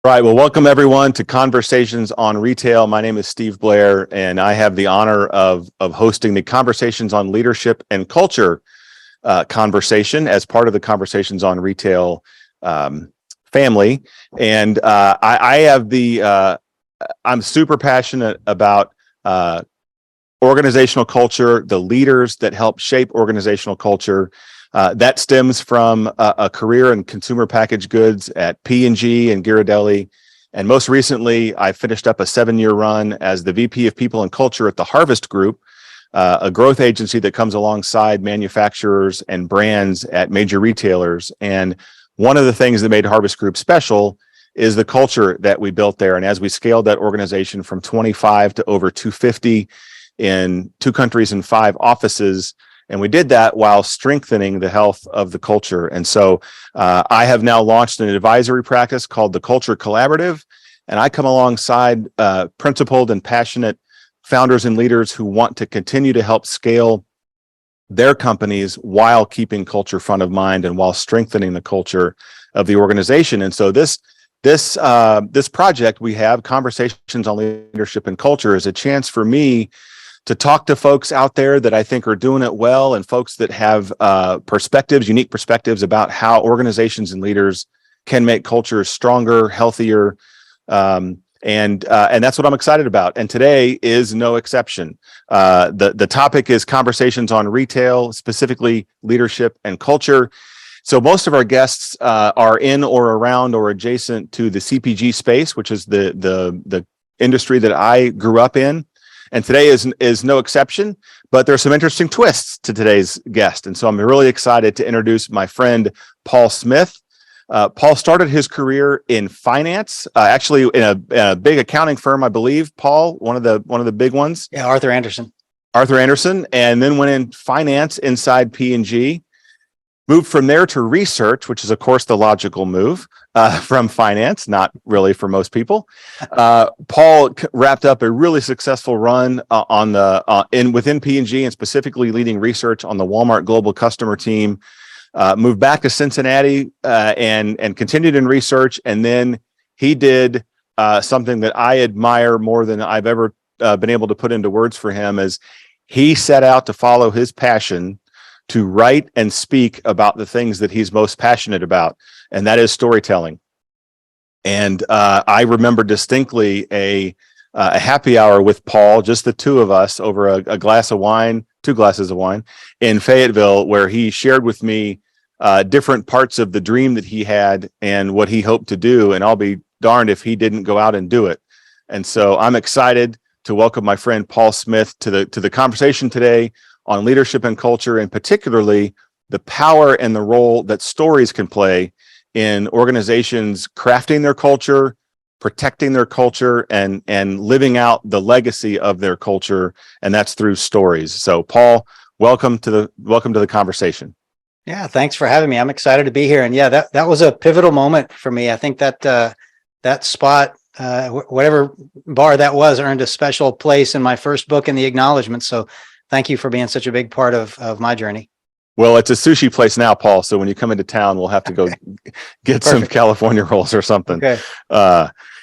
All right. Well, welcome everyone to Conversations on Retail. My name is Steve Blair, and I have the honor of hosting the Conversations on Leadership and Culture conversation as part of the Conversations on Retail family. And I'm super passionate about organizational culture, the leaders that help shape organizational culture. That stems from a career in consumer packaged goods at P&G and Ghirardelli. And most recently, I finished up a 7-year run as the VP of People and Culture at the Harvest Group, a growth agency that comes alongside manufacturers and brands at major retailers. And one of the things that made Harvest Group special is the culture that we built there. And as we scaled that organization from 25 to over 250 in 2 countries and 5 offices, and we did that while strengthening the health of the culture. And so I have now launched an advisory practice called the Culture Collaborative. And I come alongside principled and passionate founders and leaders who want to continue to help scale their companies while keeping culture front of mind and while strengthening the culture of the organization. And so this project we have, Conversations on Leadership and Culture, is a chance for me to talk to folks out there that I think are doing it well, and folks that have unique perspectives about how organizations and leaders can make cultures stronger, healthier, and that's what I'm excited about. And today is no exception. The topic is Conversations on Retail, specifically leadership and culture. So most of our guests are in or around or adjacent to the CPG space, which is the industry that I grew up in. And today is no exception, but there's some interesting twists to today's guest. And so I'm really excited to introduce my friend, Paul Smith. Paul started his career in finance, actually in a big accounting firm, I believe. Paul, one of the big ones. Yeah, Arthur Andersen, and then went in finance inside P&G. Moved from there to research, which is, of course, the logical move from finance, not really for most people. Paul wrapped up a really successful run within P&G, and specifically leading research on the Walmart Global Customer team. Moved back to Cincinnati and continued in research, and then he did something that I admire more than I've ever been able to put into words for him. Is he set out to follow his passion to write and speak about the things that he's most passionate about, and that is storytelling. And I remember distinctly a happy hour with Paul, just the two of us, over a glass of wine, 2 glasses of wine, in Fayetteville, where he shared with me different parts of the dream that he had and what he hoped to do. And I'll be darned if he didn't go out and do it. And so I'm excited to welcome my friend Paul Smith to the conversation today on leadership and culture, and particularly the power and the role that stories can play in organizations crafting their culture, protecting their culture, and living out the legacy of their culture, and that's through stories. So, Paul, welcome to the conversation. Yeah, thanks for having me. I'm excited to be here, and yeah, that was a pivotal moment for me. I think that spot, whatever bar that was, earned a special place in my first book in the acknowledgement. So, thank you for being such a big part of my journey. Well, it's a sushi place now, Paul. So when you come into town, we'll have to go get some California rolls or something. Okay.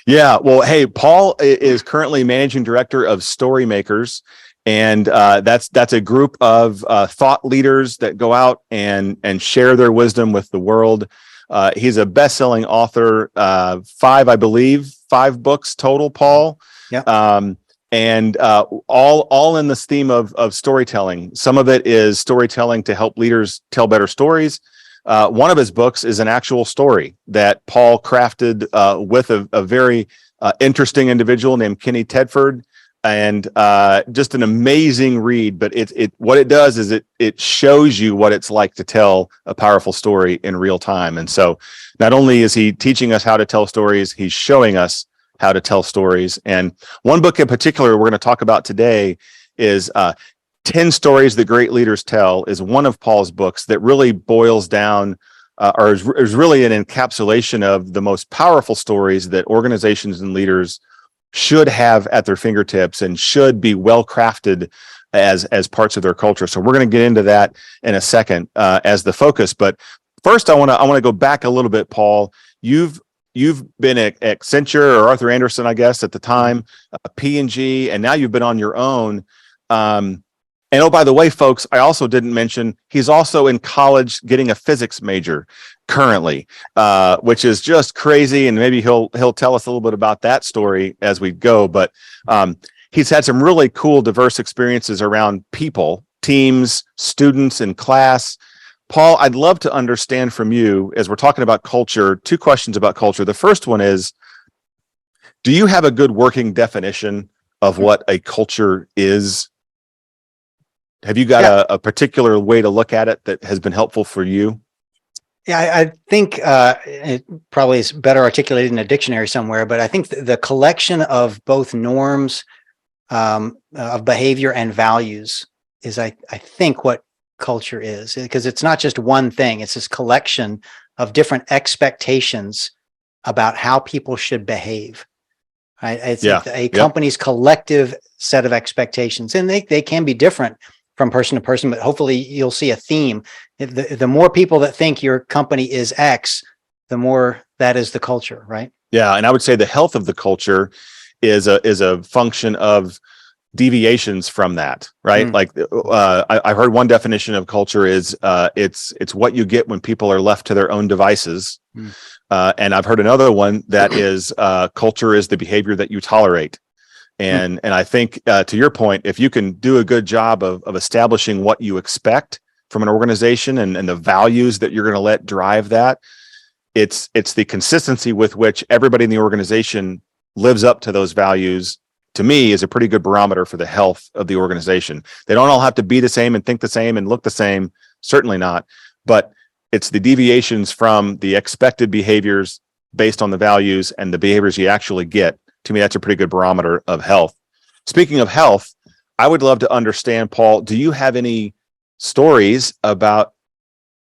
Yeah. Well, hey, Paul is currently managing director of Storymakers, and that's a group of thought leaders that go out and share their wisdom with the world. He's a best-selling author, 5 books total, Paul. Yeah. And all in this theme of storytelling. Some of it is storytelling to help leaders tell better stories. One of his books is an actual story that Paul crafted with a very interesting individual named Kenny Tedford, and just an amazing read. But what it does is it shows you what it's like to tell a powerful story in real time. And so not only is he teaching us how to tell stories, he's showing us how to tell stories. And one book in particular we're going to talk about today is 10 Stories That Great Leaders Tell, is one of Paul's books that really boils down or is really an encapsulation of the most powerful stories that organizations and leaders should have at their fingertips and should be well crafted as parts of their culture. So we're going to get into that in a second as the focus. But first, I want to go back a little bit, Paul. You've you've been at Accenture or Arthur Anderson, I guess, at the time, P&G, and now you've been on your own. And oh, by the way, folks, I also didn't mention he's also in college getting a physics major currently, which is just crazy. And maybe he'll tell us a little bit about that story as we go. But he's had some really cool, diverse experiences around people, teams, students in class. Paul, I'd love to understand from you, as we're talking about culture, two questions about culture. The first one is, do you have a good working definition of what a culture is? Have you got a particular way to look at it that has been helpful for you? Yeah, I think it probably is better articulated in a dictionary somewhere, but I think the collection of both norms of behavior and values is, I think, what culture is, because it's not just one thing. It's this collection of different expectations about how people should behave. Right? It's a company's collective set of expectations, and they can be different from person to person, but hopefully you'll see a theme. The more people that think your company is X, the more that is the culture, right? Yeah, and I would say the health of the culture is a function of deviations from that, right? Like I heard one definition of culture is it's what you get when people are left to their own devices. And I've heard another one that is culture is the behavior that you tolerate. And I think to your point, if you can do a good job of establishing what you expect from an organization and the values that you're going to let drive that, it's the consistency with which everybody in the organization lives up to those values, to me, is a pretty good barometer for the health of the organization. They don't all have to be the same and think the same and look the same, certainly not, but it's the deviations from the expected behaviors based on the values and the behaviors you actually get. To me, that's a pretty good barometer of health. Speaking of health, I would love to understand, Paul, do you have any stories about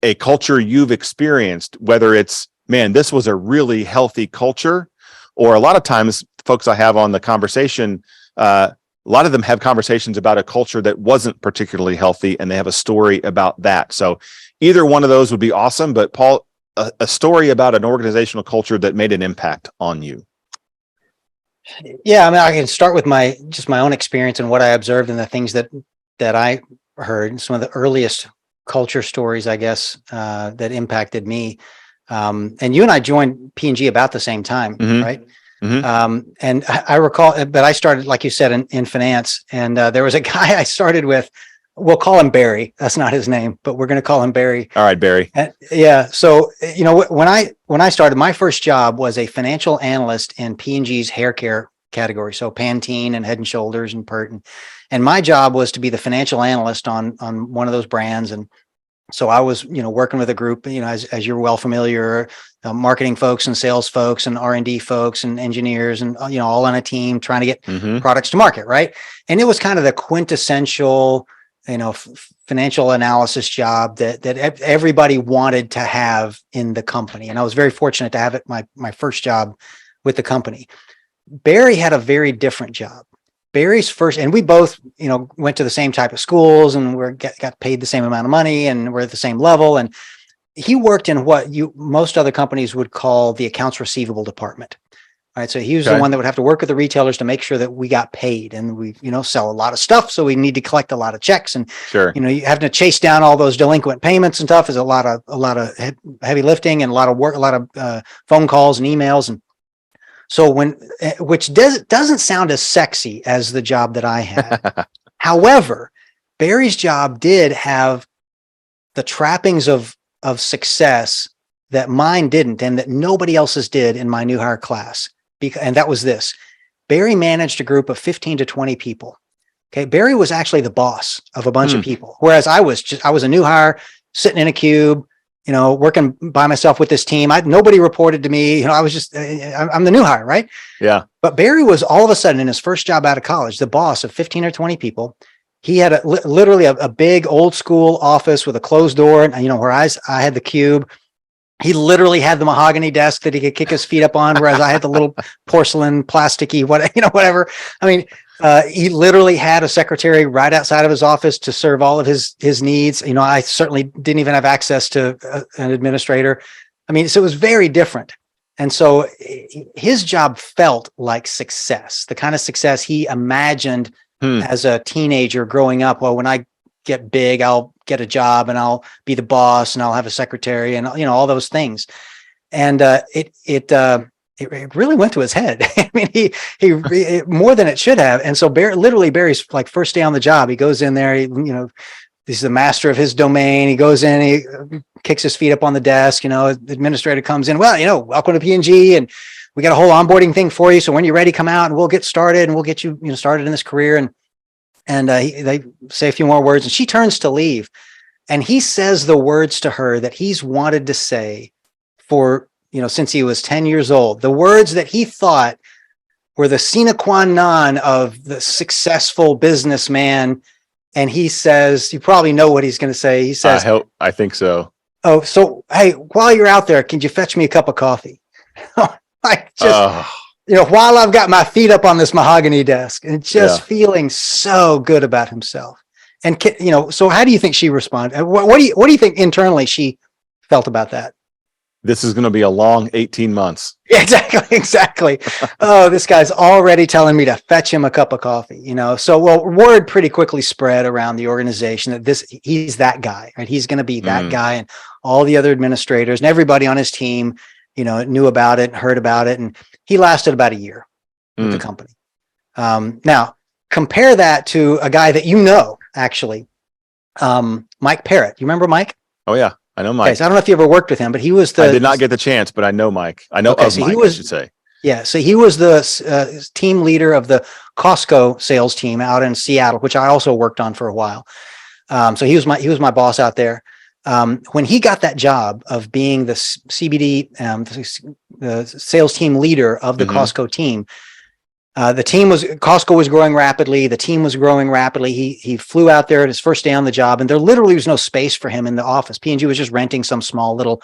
a culture you've experienced, whether it's, man, this was a really healthy culture, or a lot of times folks I have on the conversation, a lot of them have conversations about a culture that wasn't particularly healthy, and they have a story about that. So either one of those would be awesome, but Paul, a story about an organizational culture that made an impact on you. Yeah, I mean, I can start with my own experience and what I observed and the things that I heard. Some of the earliest culture stories, I guess, that impacted me. And you and I joined P&G about the same time, right? And I recall, but I started, like you said, in finance, and there was a guy I started with. We'll call him Barry. That's not his name, but we're going to call him Barry. All right, Barry. Yeah. So, you know, when I started, my first job was a financial analyst in P&G's hair care category. So Pantene and Head and Shoulders and Pert. And my job was to be the financial analyst on one of those brands. And so I was, you know, working with a group, you know, as you're well familiar, marketing folks and sales folks and R&D folks and engineers and, you know, all on a team trying to get products to market. Right. And it was kind of the quintessential, you know, financial analysis job that everybody wanted to have in the company. And I was very fortunate to have it my first job with the company. Barry had a very different job. Barry's first, and we both, you know, went to the same type of schools and got paid the same amount of money and we're at the same level. And he worked in what most other companies would call the accounts receivable department. All right. So he was the one that would have to work with the retailers to make sure that we got paid, and we, you know, sell a lot of stuff. So we need to collect a lot of checks, and, you know, you have to chase down all those delinquent payments and stuff is a lot of heavy lifting and a lot of work, a lot of phone calls and emails. And so which doesn't sound as sexy as the job that I had. However, Barry's job did have the trappings of success that mine didn't, and that nobody else's did in my new hire class. And that was this: Barry managed a group of 15 to 20 people. Okay. Barry was actually the boss of a bunch of people. Whereas I was a new hire sitting in a cube, you know, working by myself with this team. Nobody reported to me. You know, I was just, I'm the new hire. Right. Yeah. But Barry was all of a sudden in his first job out of college, the boss of 15 or 20 people. He had literally a big old school office with a closed door, and, you know, where I had the cube. He literally had the mahogany desk that he could kick his feet up on, whereas I had the little porcelain, plasticky, whatever. I mean, he literally had a secretary right outside of his office to serve all of his needs. You know, I certainly didn't even have access to an administrator. I mean, so it was very different. And so his job felt like success, the kind of success he imagined as a teenager growing up. Well, when I get big, I'll get a job and I'll be the boss and I'll have a secretary and, all those things. And it really went to his head. I mean, he more than it should have. And so Barry's like first day on the job, he goes in there, he's the master of his domain. He goes in, he kicks his feet up on the desk, the administrator comes in, well, welcome to P&G, and we got a whole onboarding thing for you. So when you're ready, come out and we'll get started and we'll get you, started in this career. And they say a few more words and she turns to leave. And he says the words to her that he's wanted to say for, since he was 10 years old, the words that he thought were the sine qua non of the successful businessman. And he says, you probably know what he's going to say. He says, I think so. Oh, so, hey, while you're out there, can you fetch me a cup of coffee? While I've got my feet up on this mahogany desk and just feeling so good about himself. And, so how do you think she responded? What do you think internally she felt about that? This is going to be a long 18 months. Yeah, exactly. Oh, this guy's already telling me to fetch him a cup of coffee, So, word pretty quickly spread around the organization that he's that guy, right? He's going to be that guy, and all the other administrators and everybody on his team, knew about it, heard about it, and he lasted about a year with the company. Now, compare that to a guy that actually, Mike Parrott. You remember Mike? Oh yeah. I know Mike. Okay, so I don't know if you ever worked with him, but he was I did not get the chance, but I know Mike. I know of Mike, I should say. Yeah, so he was the team leader of the Costco sales team out in Seattle, which I also worked on for a while. So he was my boss out there. When he got that job of being the CBD, the sales team leader of the Costco team, Costco was growing rapidly. The team was growing rapidly. He flew out there at his first day on the job, and there literally was no space for him in the office. P&G was just renting some small little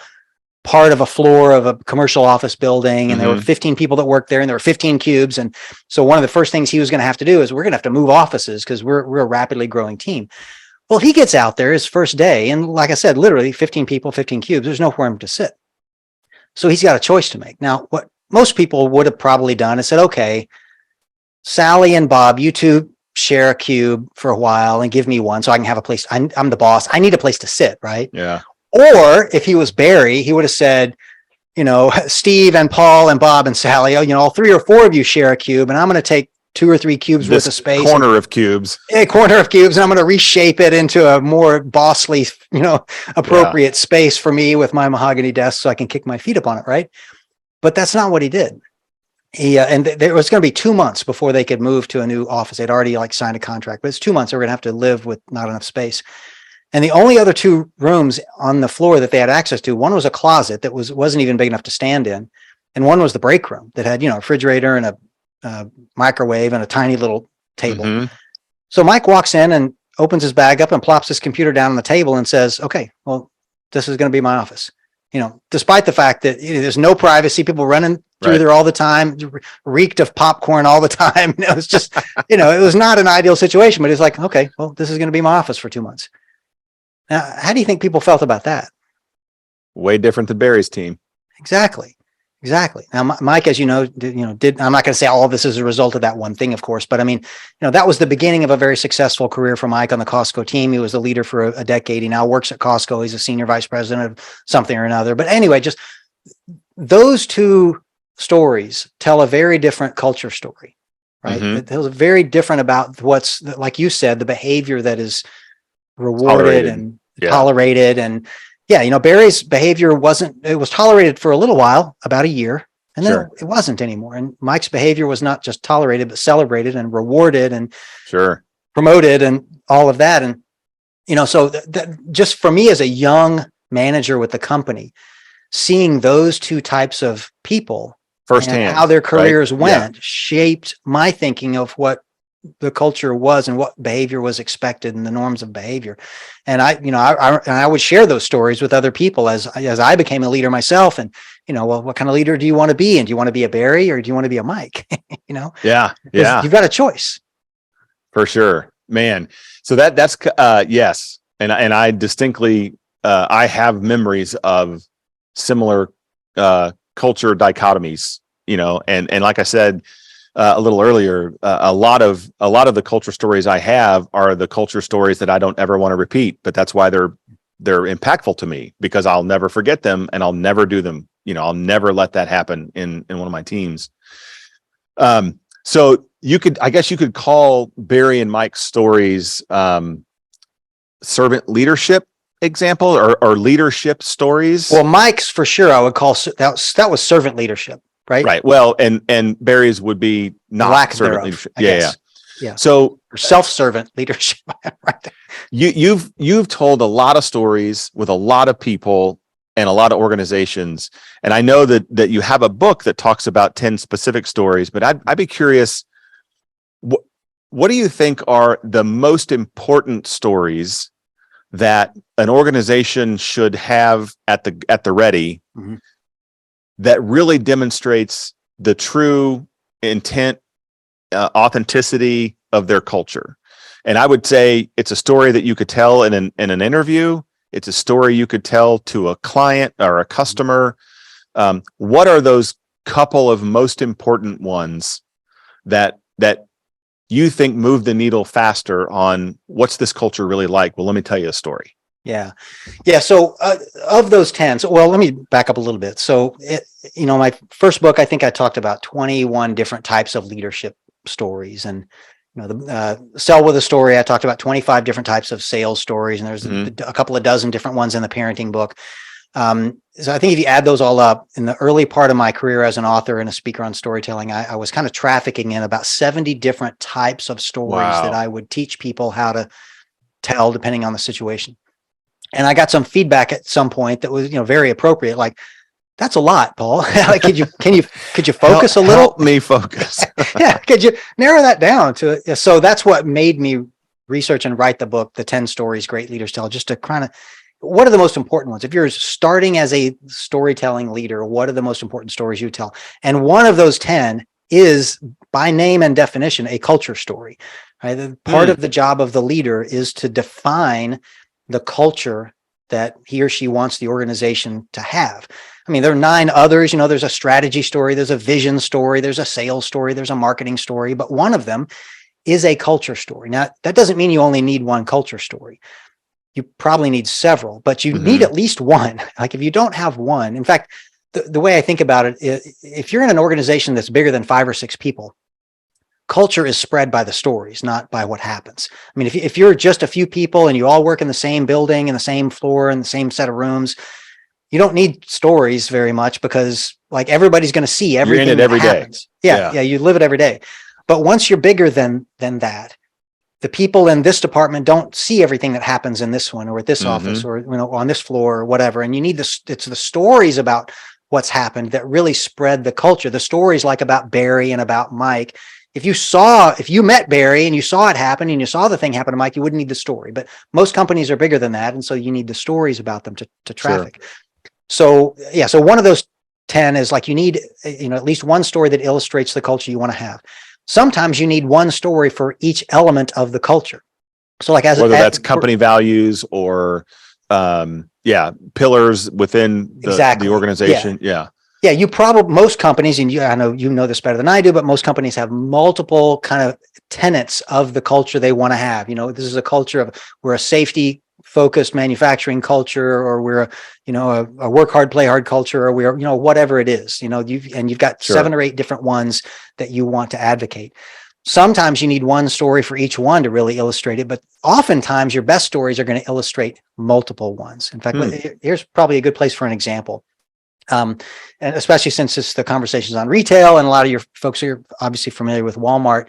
part of a floor of a commercial office building. And there were 15 people that worked there, and there were 15 cubes. And so one of the first things he was going to have to do is we're going to have to move offices because we're a rapidly growing team. Well, he gets out there his first day. And like I said, literally 15 people, 15 cubes, there's nowhere for him to sit. So he's got a choice to make. Now, what most people would have probably done is said, okay, Sally and Bob, you two share a cube for a while and give me one so I can have a place. I'm the boss. I need a place to sit, right? Yeah. Or if he was Barry, he would have said, Steve and Paul and Bob and Sally, all 3 or 4 of you share a cube, and I'm going to take 2 or 3 cubes worth of space. Corner of cubes. A corner of cubes, and I'm going to reshape it into a more bossly, appropriate space for me with my mahogany desk so I can kick my feet up on it, right? But that's not what he did. And there was going to be 2 months before they could move to a new office. They'd already signed a contract, but it's 2 months. They were going to have to live with not enough space. And the only other 2 rooms on the floor that they had access to, one was a closet that wasn't even big enough to stand in. And one was the break room that had, a refrigerator and a microwave and a tiny little table. So Mike walks in and opens his bag up and plops his computer down on the table and says, okay, well, this is going to be my office. Despite the fact that there's no privacy, people running through there all the time, reeked of popcorn all the time. It was just, it was not an ideal situation, but it's like, okay, well, this is going to be my office for 2 months. Now, how do you think people felt about that? Way different than Barry's team. Exactly. Now, Mike, as I'm not going to say all of this is a result of that one thing, of course, but I mean, that was the beginning of a very successful career for Mike on the Costco team. He was the leader for a decade. He now works at Costco. He's a senior vice president of something or another. But anyway, just those 2 stories tell a very different culture story, right? It tells very different about what's, like you said, the behavior that is rewarded and tolerated. And Barry's behavior it was tolerated for a little while, about a year, and then it wasn't anymore. And Mike's behavior was not just tolerated, but celebrated and rewarded and promoted and all of that. And, so just for me as a young manager with the company, seeing those 2 types of people firsthand, and how their careers went, shaped my thinking of what the culture was and what behavior was expected and the norms of behavior. And I would share those stories with other people as I became a leader myself. And, well, what kind of leader do you want to be? And do you want to be a Barry or do you want to be a Mike? Yeah. You've got a choice. For sure, man. So that's yes. And I distinctly, I have memories of similar, culture dichotomies, and like I said a little earlier, a lot of the culture stories I have are the culture stories that I don't ever want to repeat, but that's why they're impactful to me, because I'll never forget them and I'll never do them. I'll never let that happen in one of my teams. So I guess you could call Barry and Mike's stories servant leadership example or leadership stories. Well, Mike's for sure I would call that was servant leadership, right? Right. Well, and Barry's would be not lack servant thereof, leadership. I guess. Yeah. So Or self-servant leadership, right? You've told a lot of stories with a lot of people and a lot of organizations, and I know that you have a book that talks about 10 specific stories. But I'd be curious, what do you think are the most important stories that an organization should have at the ready, mm-hmm. that really demonstrates the true intent, authenticity of their culture? And I would say it's a story that you could tell in an interview. It's a story you could tell to a client or a customer. What are those couple of most important ones that you think move the needle faster on what's this culture really like? Well, let me tell you a story. Yeah. So of those 10, well, let me back up a little bit. So, my first book, I think I talked about 21 different types of leadership stories. And, the Sell with a Story, I talked about 25 different types of sales stories. And there's a couple of dozen different ones in the parenting book. So I think if you add those all up, in the early part of my career as an author and a speaker on storytelling, I was kind of trafficking in about 70 different types of stories that I would teach people how to tell depending on the situation. And I got some feedback at some point that was, very appropriate. Like, that's a lot, Paul. Like, could you focus a little? Help me focus. Yeah. Could you narrow that down to? So that's what made me research and write the book, The 10 Stories Great Leaders Tell, just to kind of, what are the most important ones? If you're starting as a storytelling leader, what are the most important stories you tell? And one of those 10 is, by name and definition, a culture story. Right? Part of the job of the leader is to define the culture that he or she wants the organization to have. I mean, there are 9 others. There's a strategy story, there's a vision story, there's a sales story, there's a marketing story, but one of them is a culture story. Now, that doesn't mean you only need one culture story. You probably need several, but you need at least one. Like, if you don't have one, in fact, the way I think about it, if you're in an organization that's bigger than 5 or 6 people, culture is spread by the stories, not by what happens. I mean, if you're just a few people and you all work in the same building and the same floor and the same set of rooms, you don't need stories very much, because like everybody's going to see everything you're in it every that happens. day. Yeah, you live it every day. But once you're bigger than that, the people in this department don't see everything that happens in this one or at this office or on this floor or whatever. And you need it's the stories about what's happened that really spread the culture. The stories like about Barry and about Mike. If you met Barry and you saw it happen and you saw the thing happen to Mike, you wouldn't need the story. But most companies are bigger than that, and so you need the stories about them to traffic. Sure. So one of those 10 is like, you need at least one story that illustrates the culture you want to have. Sometimes you need one story for each element of the culture. So like whether that's company values or pillars within the organization. Yeah, most companies, and I know you know this better than I do, but most companies have multiple kind of tenets of the culture they want to have. This is a culture of, we're a safety focused manufacturing culture, or we're a work hard, play hard culture, or we're whatever it is. You've got 7 or 8 different ones that you want to advocate. Sometimes you need one story for each one to really illustrate it, but oftentimes your best stories are going to illustrate multiple ones. In fact, here's probably a good place for an example. And especially since it's the conversations on retail, and a lot of your folks are obviously familiar with Walmart.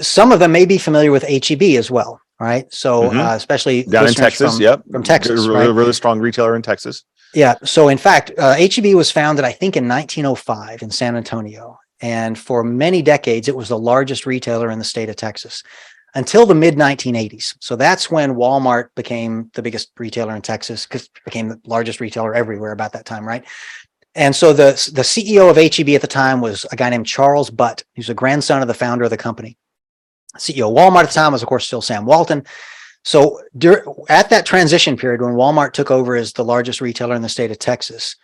Some of them may be familiar with H-E-B as well. Right. So especially down in Texas. From Texas. Really strong retailer in Texas. Yeah. So in fact, H-E-B was founded, I think, in 1905 in San Antonio. And for many decades, it was the largest retailer in the state of Texas until the mid 1980s. So that's when Walmart became the biggest retailer in Texas, because it became the largest retailer everywhere about that time. Right. And so the CEO of H-E-B at the time was a guy named Charles Butt. He was a grandson of the founder of the company. CEO of Walmart at the time was, of course, still Sam Walton. So at that transition period, when Walmart took over as the largest retailer in the state of Texas,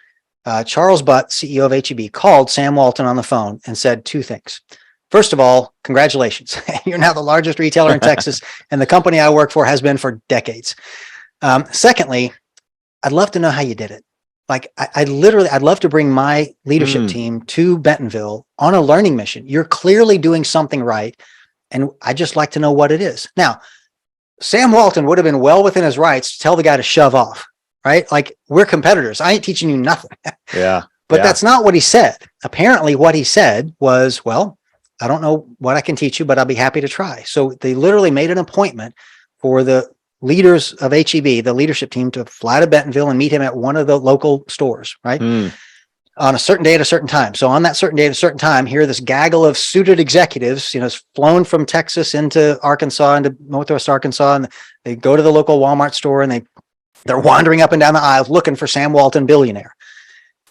Charles Butt, CEO of HEB, called Sam Walton on the phone and said two things. First of all, congratulations. You're now the largest retailer in Texas, and the company I work for has been for decades. Secondly, I'd love to know how you did it. Like, I'd love to bring my leadership team to Bentonville on a learning mission. You're clearly doing something right, and I'd just like to know what it is. Now, Sam Walton would have been well within his rights to tell the guy to shove off, right? Like, we're competitors. I ain't teaching you nothing. Yeah. But that's not what he said. Apparently what he said was, well, I don't know what I can teach you, but I'll be happy to try. So they literally made an appointment for the leaders of HEB, the leadership team, to fly to Bentonville and meet him at one of the local stores, right? On a certain day at a certain time. So on that certain day at a certain time, here, this gaggle of suited executives, is flown from Texas into Arkansas, into Northwest Arkansas, and they go to the local Walmart store, and they're wandering up and down the aisles looking for Sam Walton, billionaire.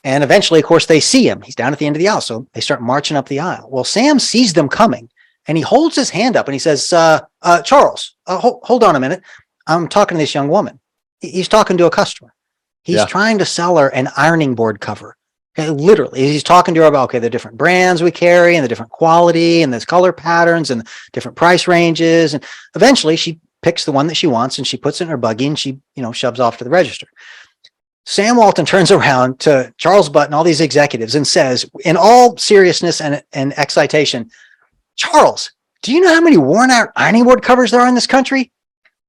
And eventually, of course, they see him. He's down at the end of the aisle. So they start marching up the aisle. Well, Sam sees them coming, and he holds his hand up and he says, Charles, hold on a minute. I'm talking to this young woman. He's talking to a customer. He's trying to sell her an ironing board cover. Okay, literally, he's talking to her about, the different brands we carry and the different quality and the color patterns and different price ranges. And eventually she picks the one that she wants, and she puts it in her buggy, and she, shoves off to the register. Sam Walton turns around to Charles Butt and all these executives and says, in all seriousness and excitation, Charles, do you know how many worn out ironing board covers there are in this country?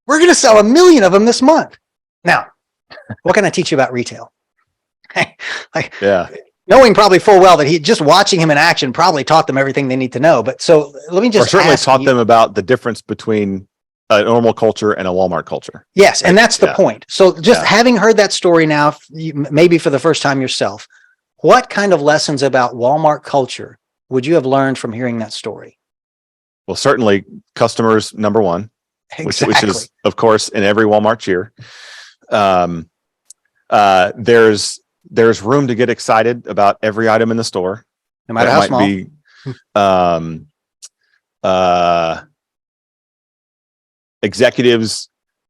We're going to sell 1 million of them this month. Now, what can I teach you about retail? Knowing probably full well that just watching him in action probably taught them everything they need to know. But so let me just certainly taught them about the difference between a normal culture and a Walmart culture. Yes. And that's the point. So just having heard that story now, maybe for the first time yourself, what kind of lessons about Walmart culture would you have learned from hearing that story? Well, certainly customers, number one, which is, of course, in every Walmart cheer. There's room to get excited about every item in the store. No matter how small. Executives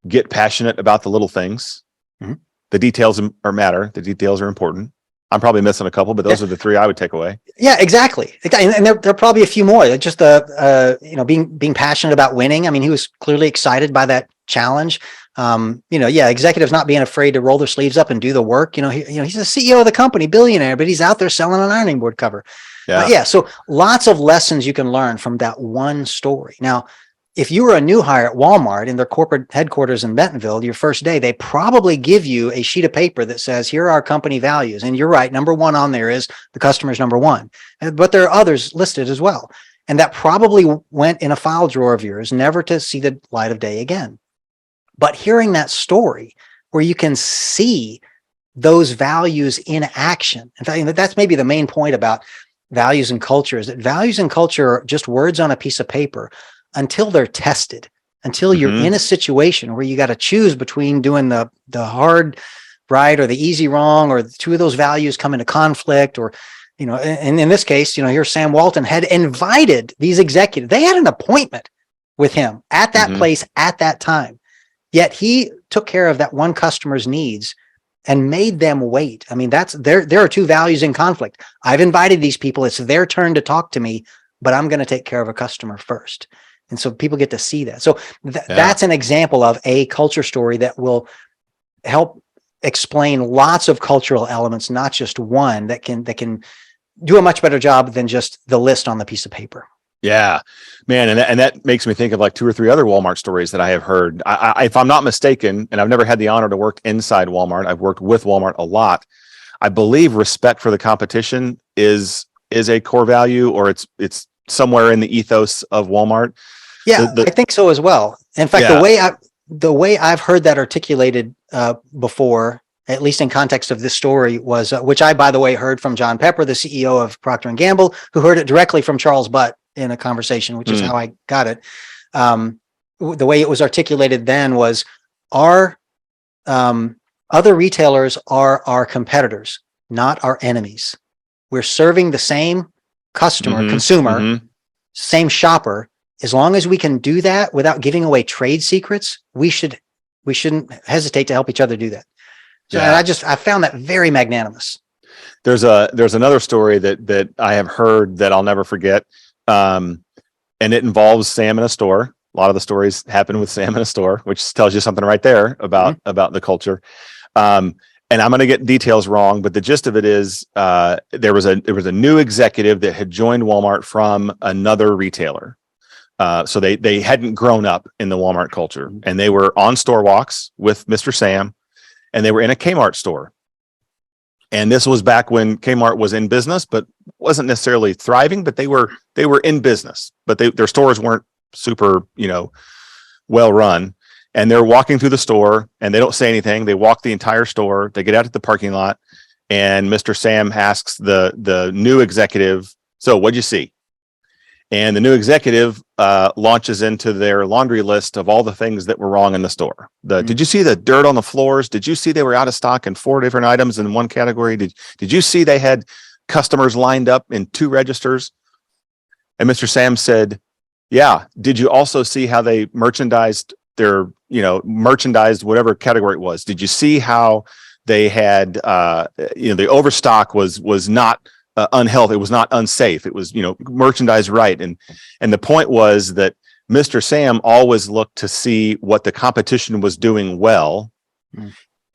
get passionate about the little things. The details matter. The details are important. I'm probably missing a couple, but those are the three I would take away. Yeah, exactly. And there are probably a few more. Just being passionate about winning. I mean, he was clearly excited by that challenge. Executives not being afraid to roll their sleeves up and do the work. He's the CEO of the company, billionaire, but he's out there selling an ironing board cover. So lots of lessons you can learn from that one story. Now, if you were a new hire at Walmart in their corporate headquarters in Bentonville, your first day, they probably give you a sheet of paper that says, here are our company values. And you're right. Number one on there is the customer's number one, but there are others listed as well. And that probably went in a file drawer of yours, never to see the light of day again. But hearing that story where you can see those values in action. In fact, that's maybe the main point about values and culture, is that values and culture are just words on a piece of paper until they're tested, until you're in a situation where you got to choose between doing the hard right or the easy wrong, or two of those values come into conflict, or, and in this case, here Sam Walton had invited these executives. They had an appointment with him at that place at that time. Yet he took care of that one customer's needs and made them wait. I mean, there are two values in conflict. I've invited these people. It's their turn to talk to me, but I'm going to take care of a customer first. And so people get to see that. So that's an example of a culture story that will help explain lots of cultural elements, not just one, that can do a much better job than just the list on the piece of paper. Yeah, man. And that makes me think of like 2 or 3 other Walmart stories that I have heard. I if I'm not mistaken, and I've never had the honor to work inside Walmart, I've worked with Walmart a lot. I believe respect for the competition is a core value, or it's somewhere in the ethos of Walmart. Yeah, I think so as well. In fact, the way I've heard that articulated before, at least in context of this story, was which I, by the way, heard from John Pepper, the CEO of Procter & Gamble, who heard it directly from Charles Butt in a conversation, which is how I got it. The way it was articulated then was, our other retailers are our competitors, not our enemies. We're serving the same consumer, same shopper. As long as we can do that without giving away trade secrets, we shouldn't hesitate to help each other do that. So I found that very magnanimous. There's another story that I have heard that I'll never forget. And it involves Sam in a store. A lot of the stories happen with Sam in a store, which tells you something right there about the culture. And I'm going to get details wrong, but the gist of it is there was a new executive that had joined Walmart from another retailer. So they hadn't grown up in the Walmart culture, and they were on store walks with Mr. Sam, and they were in a Kmart store. And this was back when Kmart was in business, but wasn't necessarily thriving, but they were in business, but their stores weren't super, well run. And they're walking through the store and they don't say anything. They walk the entire store. They get out to the parking lot, and Mr. Sam asks the new executive, "So what'd you see?" And the new executive launches into their laundry list of all the things that were wrong in the store. Did you see the dirt on the floors? Did you see they were out of stock in 4 different items in one category? Did you see they had customers lined up in 2 registers? And Mr. Sam said, "Yeah. Did you also see how they merchandised merchandised whatever category it was? Did you see how they had, the overstock was not unhealthy. It was not unsafe. It was, merchandised right." And the point was that Mr. Sam always looked to see what the competition was doing well.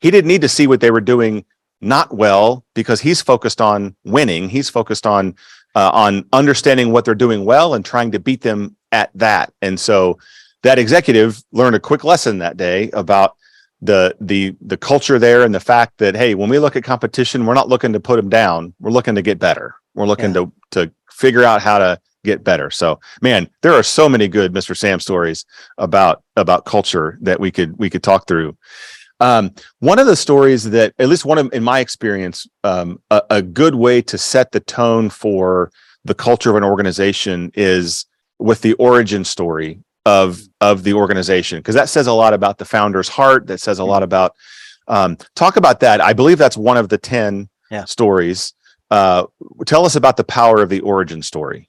He didn't need to see what they were doing not well, because he's focused on winning. He's focused on understanding what they're doing well and trying to beat them at that. And so that executive learned a quick lesson that day about the culture there, and the fact that, hey, when we look at competition, we're not looking to put them down. We're looking to get better. We're looking to figure out how to get better. So, man, there are so many good Mr. Sam stories about culture that we could talk through. One of the stories that, at least in my experience, a good way to set the tone for the culture of an organization is with the origin story of the organization, because that says a lot about the founder's heart. That says a lot about, talk about that. I believe that's one of the 10 stories. Tell us about the power of the origin story.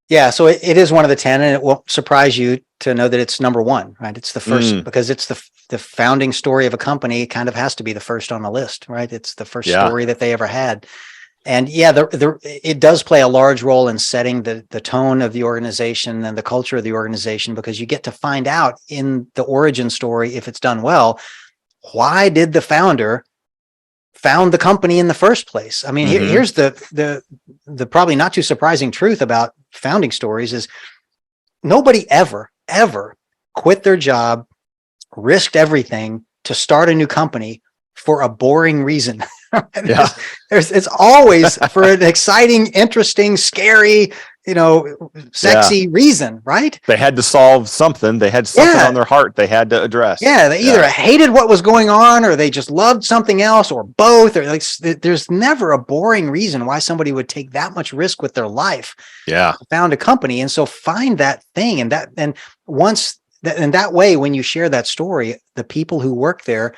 Yeah, so it is one of the 10, and it won't surprise you to know that it's number 1, right? It's the first, because it's the founding story of a company. It kind of has to be the first on the list, right? It's the first story that they ever had. And it does play a large role in setting the tone of the organization and the culture of the organization, because you get to find out in the origin story, if it's done well, why did the founder found the company in the first place? I mean, here's the probably not too surprising truth about founding stories is nobody ever quit their job, risked everything to start a new company for a boring reason. It's always for an exciting, interesting, scary, sexy reason, right? They had to solve something. They had something on their heart they had to address. Yeah, they either hated what was going on, or they just loved something else, or both. Or there's never a boring reason why somebody would take that much risk with their life. Yeah, to found a company. And so find that thing, and that way, when you share that story, the people who work there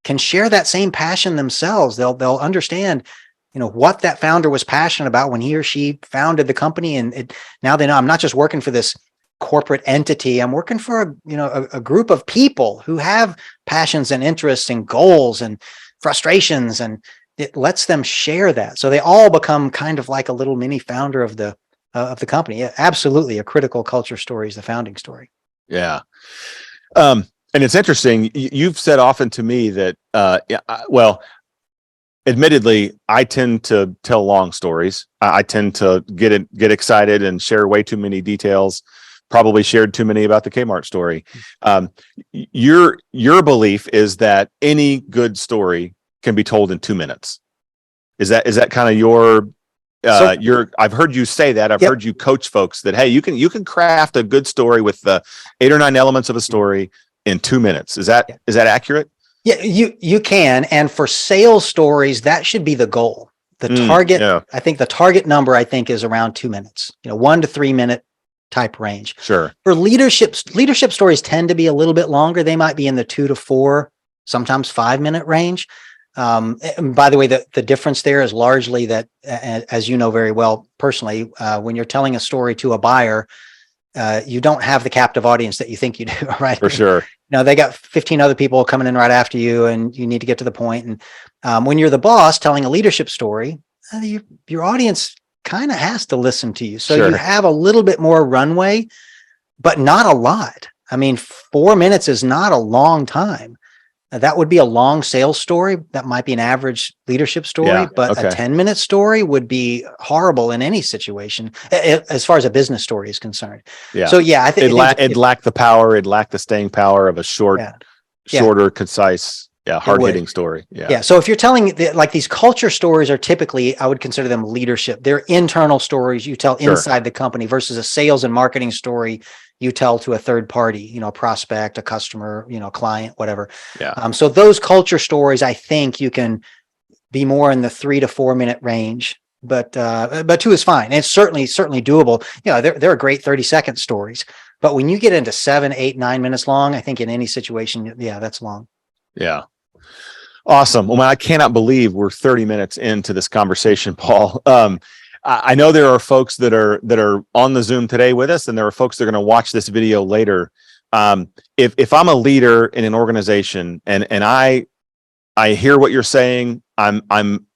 can share that same passion themselves. They'll understand, what that founder was passionate about when he or she founded the company. And now they know, I'm not just working for this corporate entity. I'm working for a group of people who have passions and interests and goals and frustrations, and it lets them share that. So they all become kind of like a little mini founder of the company. Yeah, absolutely. A critical culture story is the founding story. Yeah. And it's interesting. You've said often to me that, admittedly, I tend to tell long stories. I tend to get excited and share way too many details. Probably shared too many about the Kmart story. Your belief is that any good story can be told in 2 minutes. Is that kind of your? I've heard you say that. I've heard you coach folks that, hey, you can craft a good story with the 8 or 9 elements of a story in 2 minutes. Is that accurate? Yeah, you can. And for sales stories, that should be the goal. The target, I think the target number, is around 2 minutes, 1 to 3 minute type range. Sure. For leadership stories tend to be a little bit longer. They might be in the 2 to 4, sometimes 5 minute range. And by the way, the difference there is largely that, as you know very well personally, when you're telling a story to a buyer, you don't have the captive audience that you think you do, right? For sure. they got 15 other people coming in right after you, and you need to get to the point. And when you're the boss telling a leadership story, your audience kind of has to listen to you. So Sure. you have a little bit more runway, but not a lot. I mean, 4 minutes is not a long time. That would be a long sales story. That might be an average leadership story, Yeah, but okay. a 10-minute story would be horrible in any situation, as far as a business story is concerned. Yeah. So yeah, I think It lacked the power. It lacked the staying power of a shorter, concise, hard-hitting story. Yeah. So if you're telling like these culture stories are typically, I would consider them leadership. They're internal stories you tell inside the company versus a sales and marketing story you tell to a third party, a prospect, a customer, client, whatever. Yeah. So those culture stories, I think you can be more in the 3 to 4 minute range, but 2 is fine. And it's certainly doable. There are great 30-second stories, but when you get into 7, 8, 9 minutes long, I think in any situation, that's long. Yeah. Awesome. Well, I cannot believe we're 30 minutes into this conversation, Paul. I know there are folks that are on the Zoom today with us, and there are folks that are going to watch this video later. If I'm a leader in an organization and I hear what you're saying, I'm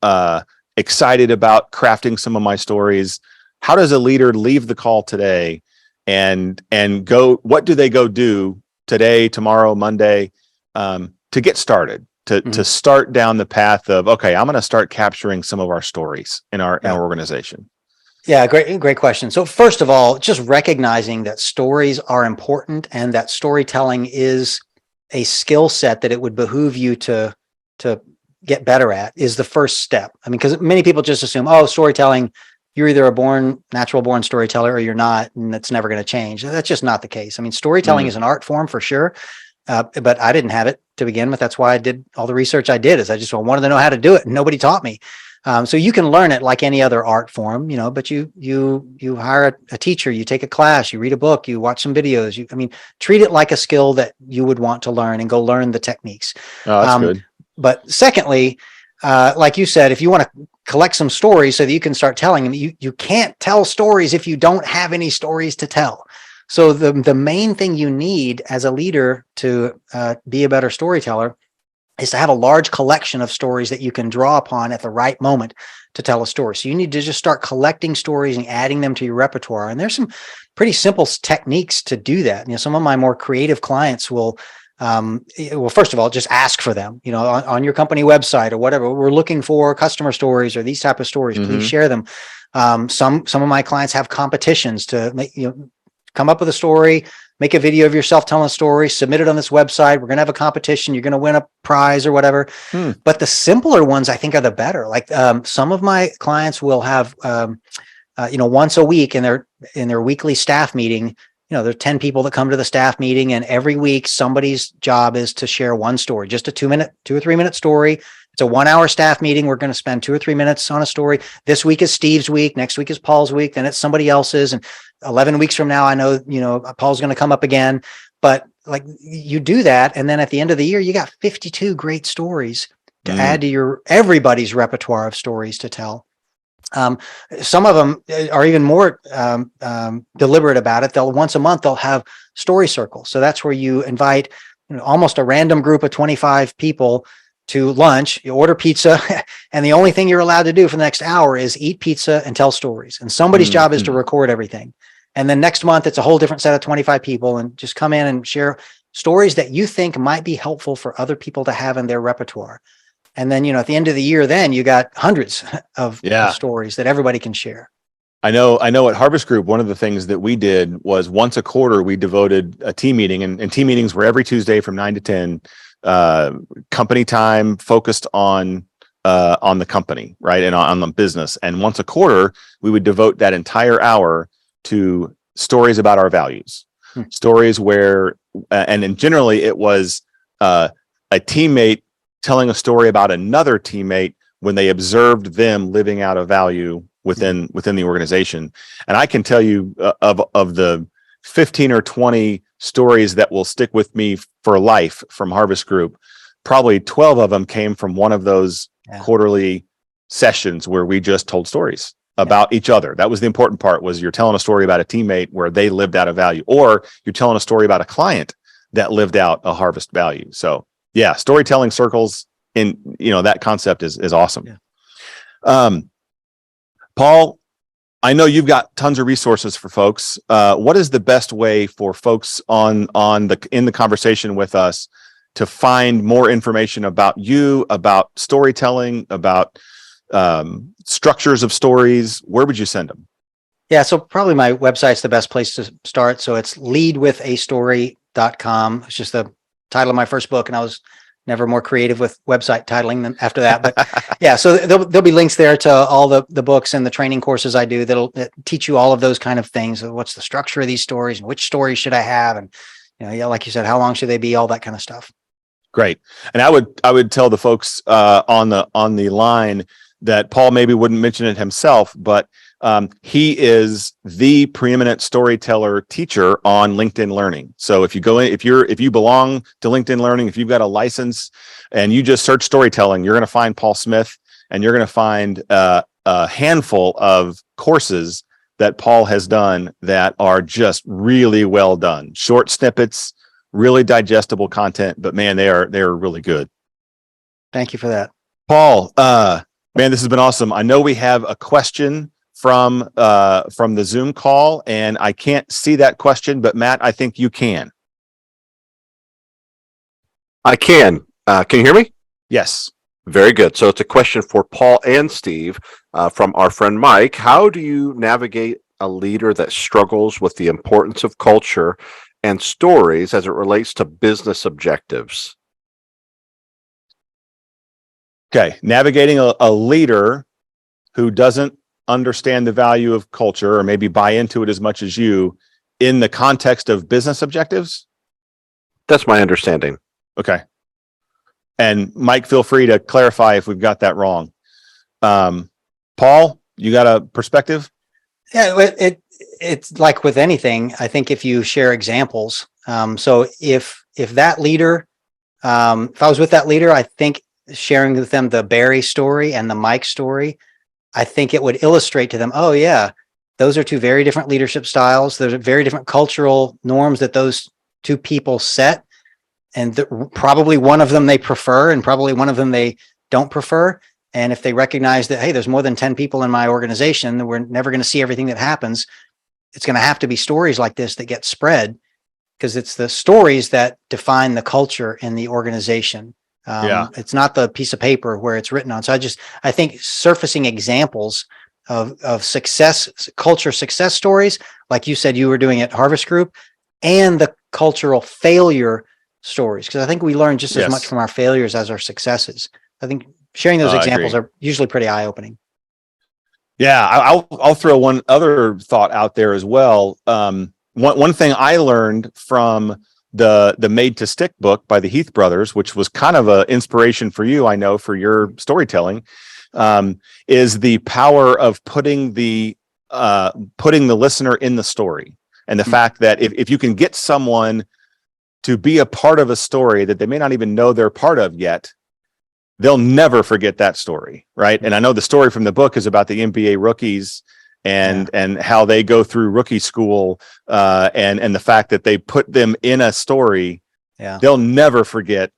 excited about crafting some of my stories. How does a leader leave the call today and go? What do they go do today, tomorrow, Monday, to get started? To start down the path of, okay, I'm going to start capturing some of our stories in our organization. Yeah, great question. So first of all, just recognizing that stories are important and that storytelling is a skill set that it would behoove you to get better at is the first step. I mean, because many people just assume, storytelling, you're either a natural born storyteller or you're not, and that's never going to change. That's just not the case. I mean, storytelling is an art form for sure. But I didn't have it to begin with. That's why I did all the research I did, is I just wanted to know how to do it, and nobody taught me. So you can learn it like any other art form, but you hire a teacher, you take a class, you read a book, you watch some videos. Treat it like a skill that you would want to learn and go learn the techniques. Oh, that's good. But secondly, like you said, if you want to collect some stories so that you can start telling them, you can't tell stories if you don't have any stories to tell. So the main thing you need as a leader to be a better storyteller is to have a large collection of stories that you can draw upon at the right moment to tell a story. So you need to just start collecting stories and adding them to your repertoire. And there's some pretty simple techniques to do that. Some of my more creative clients will, first of all, just ask for them, on your company website or whatever. We're looking for customer stories or these type of stories. Please share them. Some of my clients have competitions to make, come up with a story, make a video of yourself telling a story, submit it on this website. We're going to have a competition. You're going to win a prize or whatever. But the simpler ones, I think, are the better. Like some of my clients will have, once a week in their weekly staff meeting, there are 10 people that come to the staff meeting, and every week somebody's job is to share one story, just a 2 or 3 minute story. It's a 1 hour staff meeting. We're going to spend 2 or 3 minutes on a story. This week is Steve's week. Next week is Paul's week. Then it's somebody else's. And 11 weeks from now, I know, Paul's going to come up again. But like you do that. And then at the end of the year, you got 52 great stories to add to everybody's repertoire of stories to tell. Some of them are even more deliberate about it. Once a month, they'll have story circles. So that's where you invite almost a random group of 25 people to lunch. You order pizza, and the only thing you're allowed to do for the next hour is eat pizza and tell stories. And somebody's job is to record everything. And then next month, it's a whole different set of 25 people, and just come in and share stories that you think might be helpful for other people to have in their repertoire. And then, at the end of the year, then you got hundreds of stories that everybody can share. I know at Harvest Group, one of the things that we did was once a quarter, we devoted a team meeting, and team meetings were every Tuesday from 9 to 10, company time focused on the company, right? And on the business. And once a quarter, we would devote that entire hour to stories about our values, stories where, and then generally it was a teammate telling a story about another teammate when they observed them living out a value within the organization. And I can tell you of the 15 or 20 stories that will stick with me for life from Harvest Group, probably 12 of them came from one of those quarterly sessions where we just told stories about each other. That was the important part, was you're telling a story about a teammate where they lived out a value, or you're telling a story about a client that lived out a harvest value. So yeah, storytelling circles in, that concept is awesome. Yeah. Paul, I know you've got tons of resources for folks. What is the best way for folks in the conversation with us to find more information about you, about storytelling, about structures of stories? Where would you send them? Yeah, so probably my website's the best place to start. So it's leadwithastory.com. It's just the title of my first book, and I was never more creative with website titling than after that. But yeah, so there'll be links there to all the books and the training courses I do that teach you all of those kind of things. What's the structure of these stories, and which stories should I have, and yeah, like you said, how long should they be? All that kind of stuff. Great. And I would tell the folks on the line that Paul maybe wouldn't mention it himself, but he is the preeminent storyteller teacher on LinkedIn Learning. So if you go in, if you belong to LinkedIn Learning, if you've got a license and you just search storytelling, you're going to find Paul Smith, and you're going to find a handful of courses that Paul has done that are just really well done. Short snippets, really digestible content, but man, they're really good. Thank you for that, Paul. Man, this has been awesome. I know we have a question from the Zoom call, and I can't see that question, but Matt, I think you can. I can. Can you hear me? Yes. Very good. So it's a question for Paul and Steve from our friend Mike. How do you navigate a leader that struggles with the importance of culture and stories as it relates to business objectives? Okay. Navigating a leader who doesn't understand the value of culture, or maybe buy into it as much as you, in the context of business objectives? That's my understanding. Okay. And Mike, feel free to clarify if we've got that wrong. Paul, you got a perspective? Yeah, it's like with anything. I think if you share examples, so if that leader, if I was with that leader, I think sharing with them the Barry story and the Mike story, I think it would illustrate to them, oh yeah, those are two very different leadership styles. There's very different cultural norms that those two people set. And probably one of them they prefer, and probably one of them they don't prefer. And if they recognize that, hey, there's more than 10 people in my organization, we're never going to see everything that happens. It's going to have to be stories like this that get spread, because it's the stories that define the culture in the organization. It's not the piece of paper where it's written on. So I think surfacing examples of success, culture success stories, like you said you were doing at Harvest Group, and the cultural failure stories, because I think we learn just as much from our failures as our successes. I think sharing those examples are usually pretty eye-opening. Yeah, I'll throw one other thought out there as well. One thing I learned from the Made to Stick book by the Heath brothers, which was kind of an inspiration for you, I know, for your storytelling, is the power of putting the listener in the story, and the fact that if you can get someone to be a part of a story that they may not even know they're part of yet, they'll never forget that story, right? And I know the story from the book is about the NBA rookies and how they go through rookie school, and the fact that they put them in a story. Yeah, they'll never forget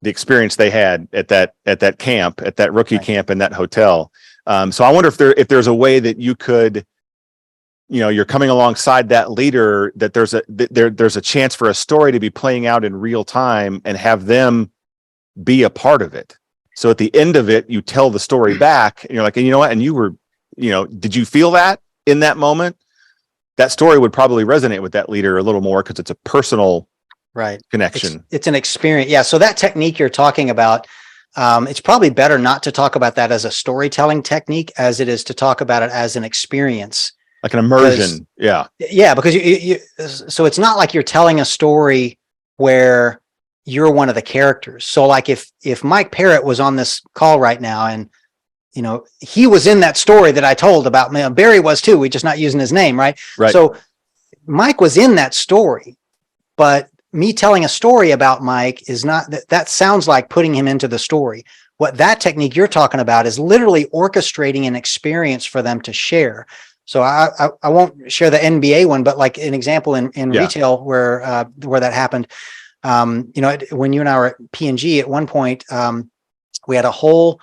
the experience they had at that camp, at that rookie camp in that hotel. So I wonder if there's a way that you could, you're coming alongside that leader, that there's a chance for a story to be playing out in real time and have them be a part of it. So at the end of it, you tell the story back, and you're like, and you know what? And you were, did you feel that in that moment? That story would probably resonate with that leader a little more, because it's a personal connection. It's an experience. Yeah. So that technique you're talking about, it's probably better not to talk about that as a storytelling technique as it is to talk about it as an experience. Like an immersion. Yeah, because so it's not like you're telling a story where you're one of the characters. So like if Mike Parrott was on this call right now, and he was in that story that I told about, Barry was too, we're just not using his name, right? So Mike was in that story, but me telling a story about Mike is not, that sounds like putting him into the story. What that technique you're talking about is literally orchestrating an experience for them to share. So I won't share the NBA one, but like an example in retail where that happened. When you and I were at P&G at one point, we had a whole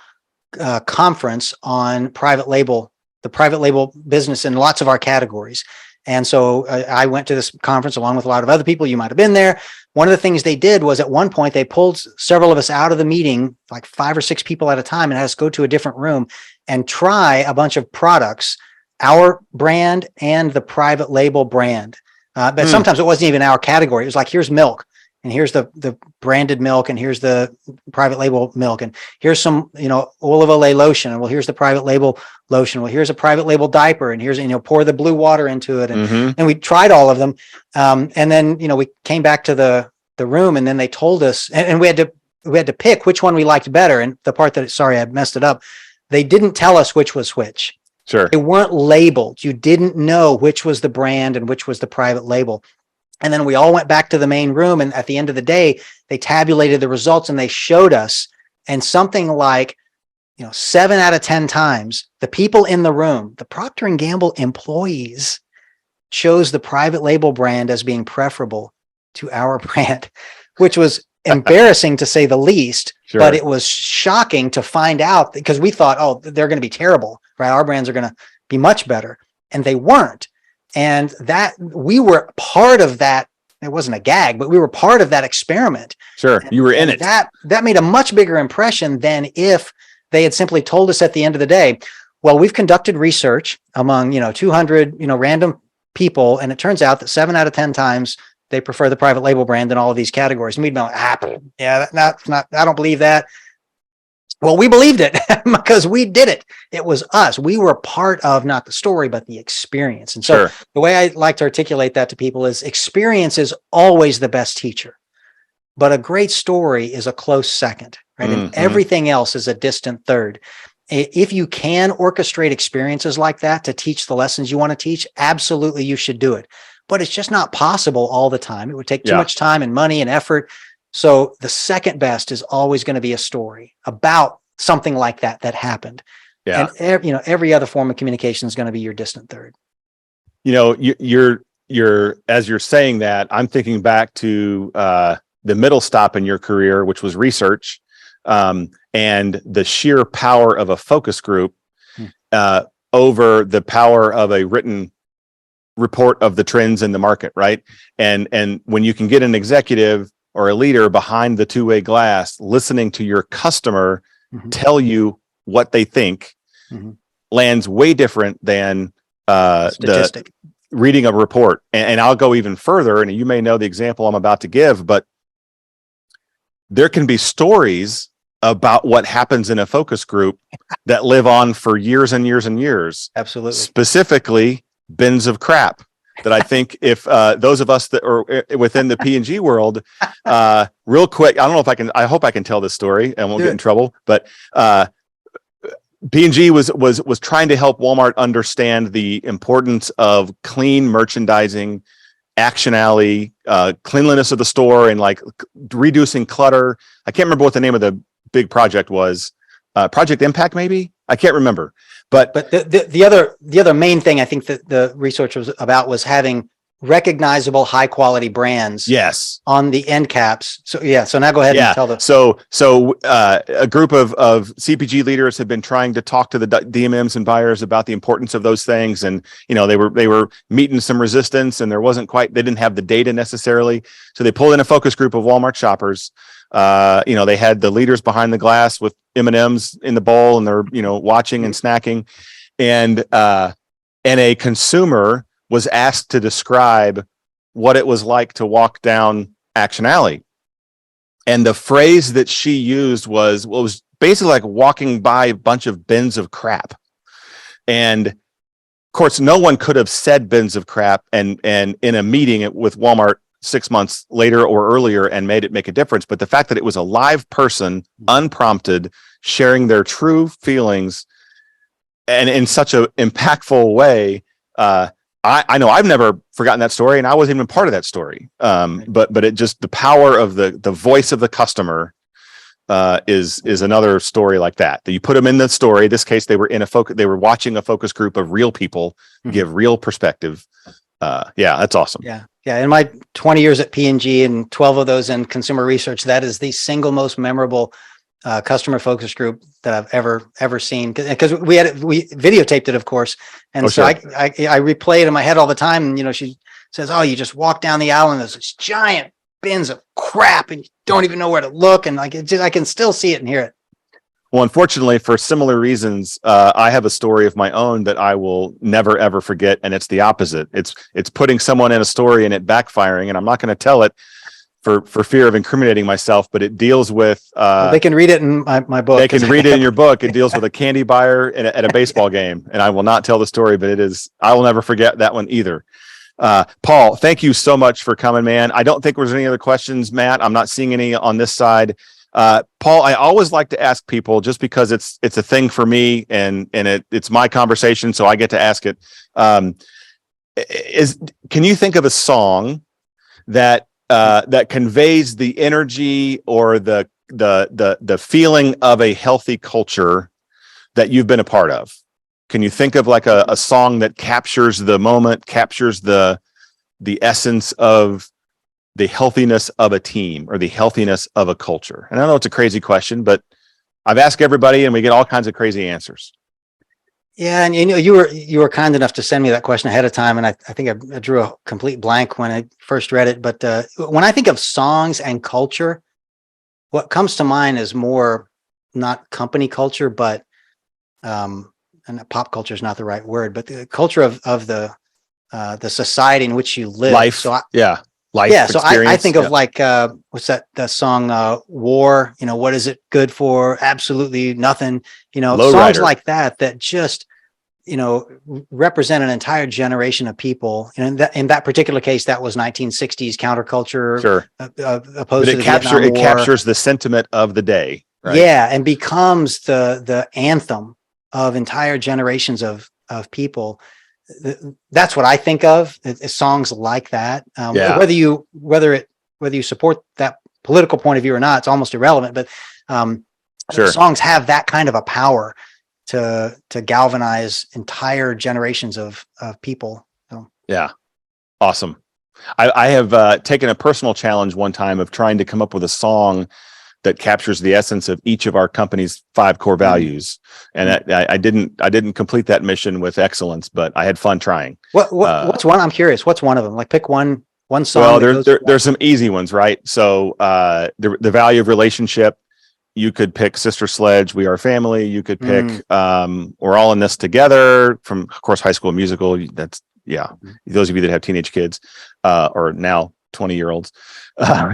conference on private label, the private label business in lots of our categories. And so I went to this conference along with a lot of other people. You might have been there. One of the things they did was at one point, they pulled several of us out of the meeting, like 5 or 6 people at a time, and had us go to a different room and try a bunch of products, our brand and the private label brand. But sometimes it wasn't even our category. It was like, here's milk, and here's the branded milk, and here's the private label milk, and here's some, olive oil lotion, and well, here's the private label lotion. Well, here's a private label diaper, and here's, pour the blue water into it. And we tried all of them. And then, we came back to the room, and then they told us, and we had to pick which one we liked better. And the part that, sorry, I messed it up. They didn't tell us which was which. Sure. They weren't labeled. You didn't know which was the brand and which was the private label. And then we all went back to the main room. And at the end of the day, they tabulated the results and they showed us. And something like, 7 out of 10 times, the people in the room, the Procter & Gamble employees, chose the private label brand as being preferable to our brand, which was embarrassing to say the least. Sure. But it was shocking to find out, because we thought, oh, they're going to be terrible, right? Our brands are going to be much better. And they weren't. And that we were part of that. It wasn't a gag, but we were part of that experiment. Sure. You were in it. That made a much bigger impression than if they had simply told us at the end of the day, well, we've conducted research among, 200, random people. And it turns out that 7 out of 10 times they prefer the private label brand in all of these categories. And we'd be like, that's not, I don't believe that. Well, we believed it because we did it. It was us. We were part of not the story, but the experience. And so the way I like to articulate that to people is experience is always the best teacher, but a great story is a close second, right? And everything else is a distant third. If you can orchestrate experiences like that to teach the lessons you want to teach, absolutely you should do it. But it's just not possible all the time. It would take too much time and money and effort. So the second best is always going to be a story about something like that happened. Yeah. And every other form of communication is going to be your distant third. You're as you're saying that, I'm thinking back to the middle stop in your career, which was research, and the sheer power of a focus group over the power of a written report of the trends in the market, right? And when you can get an executive or a leader behind the two-way glass, listening to your customer tell you what they think, lands way different than statistic. Reading a report. And I'll go even further, and you may know the example I'm about to give, but there can be stories about what happens in a focus group that live on for years and years and years. Absolutely. Specifically, bins of crap. That I think if those of us that are within the P&G world, real quick, I don't know if I can, I hope I can tell this story and won't get in trouble, but P&G was trying to help Walmart understand the importance of clean merchandising, action alley, cleanliness of the store, and like reducing clutter. I can't remember what the name of the big project was. Project Impact, maybe? I can't remember. But the other main thing I think that the research was about was having recognizable high quality brands on the end caps. So now go ahead and tell the so a group of CPG leaders have been trying to talk to the DMMs and buyers about the importance of those things, and they were meeting some resistance, and they didn't have the data necessarily, so they pulled in a focus group of Walmart shoppers. They had the leaders behind the glass with M&Ms in the bowl, and they're watching and snacking, and a consumer was asked to describe what it was like to walk down Action Alley. And the phrase that she used was basically like walking by a bunch of bins of crap. And of course, no one could have said bins of crap and in a meeting with Walmart 6 months later or earlier and made it make a difference. But the fact that it was a live person, unprompted, sharing their true feelings and in such an impactful way, I know I've never forgotten that story, and I wasn't even part of that story. But it just, the power of the voice of the customer is another story like that. That you put them in the story. This case, they were watching a focus group of real people give real perspective. That's awesome. Yeah. Yeah, in my 20 years at P&G and 12 of those in consumer research, that is the single most memorable customer focus group that I've ever seen. Because we videotaped it, of course, and so sure. I replay it in my head all the time. And she says, "Oh, you just walk down the aisle and there's this giant bins of crap, and you don't even know where to look." And I can still see it and hear it. Well, unfortunately, for similar reasons, I have a story of my own that I will never ever forget, and it's the opposite. It's putting someone in a story and it backfiring, and I'm not going to tell it for fear of incriminating myself. But it deals with. Well, they can read it in my book. They can read it in your book. It deals with a candy buyer at a baseball game, and I will not tell the story, but I will never forget that one either. Paul, thank you so much for coming, man. I don't think there's any other questions, Matt. I'm not seeing any on this side. Paul, I always like to ask people, just because it's a thing for me and it's my conversation, so I get to ask it. Can you think of a song that conveys the energy or the feeling of a healthy culture that you've been a part of? Can you think of like a song that captures the moment, captures the essence of the healthiness of a team or the healthiness of a culture? And I know it's a crazy question, but I've asked everybody and we get all kinds of crazy answers. Yeah. And you were kind enough to send me that question ahead of time. And I think I drew a complete blank when I first read it. But when I think of songs and culture, what comes to mind is more not company culture, but and pop culture is not the right word, but the culture of the society in which you live. Life. So Life. Yeah. So I think of like, what's that song, War, what is it good for? Absolutely nothing, Low songs Rider. like that just, represent an entire generation of people. And in that particular case, that was 1960s counterculture. Sure. Opposed But to the Vietnam War. captures the sentiment of the day. Right? Yeah. And becomes the anthem of entire generations of people. That's what I think of is songs like that. Yeah. Whether you support that political point of view or not, it's almost irrelevant. But Sure. songs have that kind of a power to galvanize entire generations of people. So. Yeah. Awesome. I have taken a personal challenge one time of trying to come up with a song that captures the essence of each of our company's 5 core values. And I didn't complete that mission with excellence, but I had fun trying. What's one? I'm curious. What's one of them? Like pick one song. Well, there's some easy ones, right? So the value of relationship, you could pick Sister Sledge, We Are Family. You could pick We're All in This Together from, of course, High School Musical. That's, yeah. Those of you that have teenage kids or now 20-year-olds,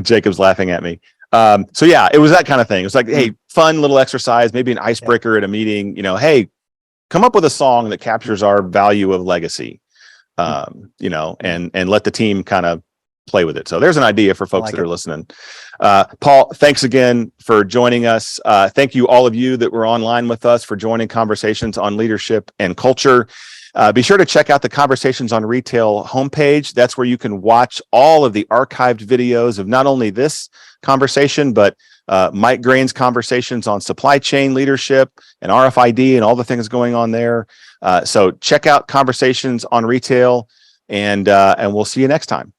Jacob's laughing at me. So yeah, it was that kind of thing. It was like, hey, fun little exercise, maybe an icebreaker at a meeting, hey, come up with a song that captures our value of legacy, and let the team kind of play with it. So there's an idea for folks that are listening. Paul, thanks again for joining us. Thank you, all of you that were online with us, for joining Conversations on Leadership and Culture. Be sure to check out the Conversations on Retail homepage. That's where you can watch all of the archived videos of not only this conversation, but Mike Grain's conversations on supply chain leadership and RFID and all the things going on there. So check out Conversations on Retail, and we'll see you next time.